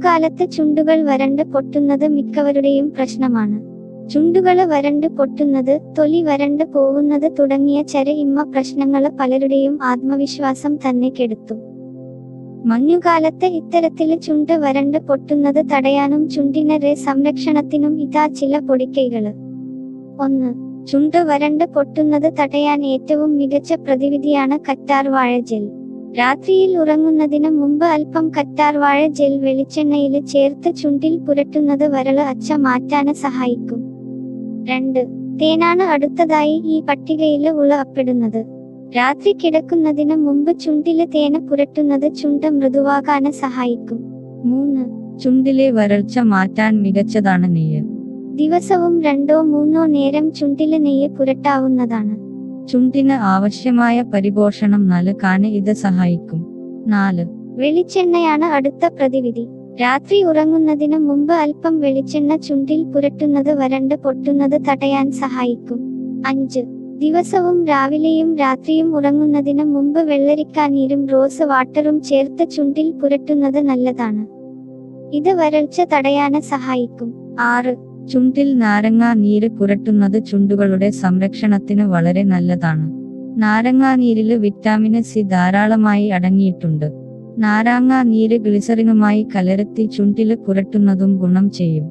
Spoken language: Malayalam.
മഞ്ഞുകാലത്ത് ചുണ്ടുകൾ വരണ്ട് പൊട്ടുന്നത് മിക്കവരുടെയും പ്രശ്നമാണ്. ചുണ്ടുകള് വരണ്ട് പൊട്ടുന്നത്, തൊലി വരണ്ട് പോകുന്നത് തുടങ്ങിയ ചെറിയ പ്രശ്നങ്ങള് പലരുടെയും ആത്മവിശ്വാസം തന്നെ കെടുത്തും. മഞ്ഞുകാലത്ത് ഇത്തരത്തില് ചുണ്ട് വരണ്ട് പൊട്ടുന്നത് തടയാനും ചുണ്ടിന് സംരക്ഷണത്തിനും ഇതാ ചില പൊടിക്കൈകള്. 1. ചുണ്ട് വരണ്ട് പൊട്ടുന്നത് തടയാൻ ഏറ്റവും മികച്ച പ്രതിവിധിയാണ് കറ്റാർവാഴ ജെൽ. രാത്രിയിൽ ഉറങ്ങുന്നതിന് മുമ്പ് അല്പം കറ്റാർവാഴ ജെൽ വെളിച്ചെണ്ണയില് ചേർത്ത് ചുണ്ടിൽ പുരട്ടുന്നത് വരള് അച്ച മാറ്റാന് സഹായിക്കും. 2. തേനാണ് അടുത്തതായി ഈ പട്ടികയില് ഉൾപ്പെടുന്നത്. രാത്രി കിടക്കുന്നതിന് മുമ്പ് ചുണ്ടില് തേന് പുരട്ടുന്നത് ചുണ്ട് മൃദുവാകാന് സഹായിക്കും. 3. ചുണ്ടിലെ വരൾച്ച മാറ്റാൻ മികച്ചതാണ് നെയ്യ്. ദിവസവും 2-3 നേരം ചുണ്ടില് നെയ്യ് പുരട്ടാവുന്നതാണ്. ചുണ്ടിന് ആവശ്യമായ പരിപോഷണം നൽകാന് ഇത് സഹായിക്കും. 4. വെളിച്ചെണ്ണയാണ് അടുത്ത പ്രതിവിധി. രാത്രി ഉറങ്ങുന്നതിന് മുമ്പ് അല്പം വെളിച്ചെണ്ണ ചുണ്ടിൽ പുരട്ടുന്നത് വരണ്ട് പൊട്ടുന്നത് തടയാൻ സഹായിക്കും. 5. ദിവസവും രാവിലെയും രാത്രിയും ഉറങ്ങുന്നതിന് മുമ്പ് വെള്ളരിക്കാനീരും റോസ് വാട്ടറും ചേർത്ത് ചുണ്ടിൽ പുരട്ടുന്നത് നല്ലതാണ്. ഇത് വരൾച്ച തടയാന് സഹായിക്കും. 6. ചുണ്ടിൽ നാരങ്ങാ നീര് പുരട്ടുന്നത് ചുണ്ടുകളുടെ സംരക്ഷണത്തിന് വളരെ നല്ലതാണ്. നാരങ്ങാനീരില് വിറ്റാമിന് സി ധാരാളമായി അടങ്ങിയിട്ടുണ്ട്. നാരങ്ങാ നീര് ഗ്ലിസറിനുമായി കലർത്തി ചുണ്ടില് പുരട്ടുന്നതും ഗുണം ചെയ്യും.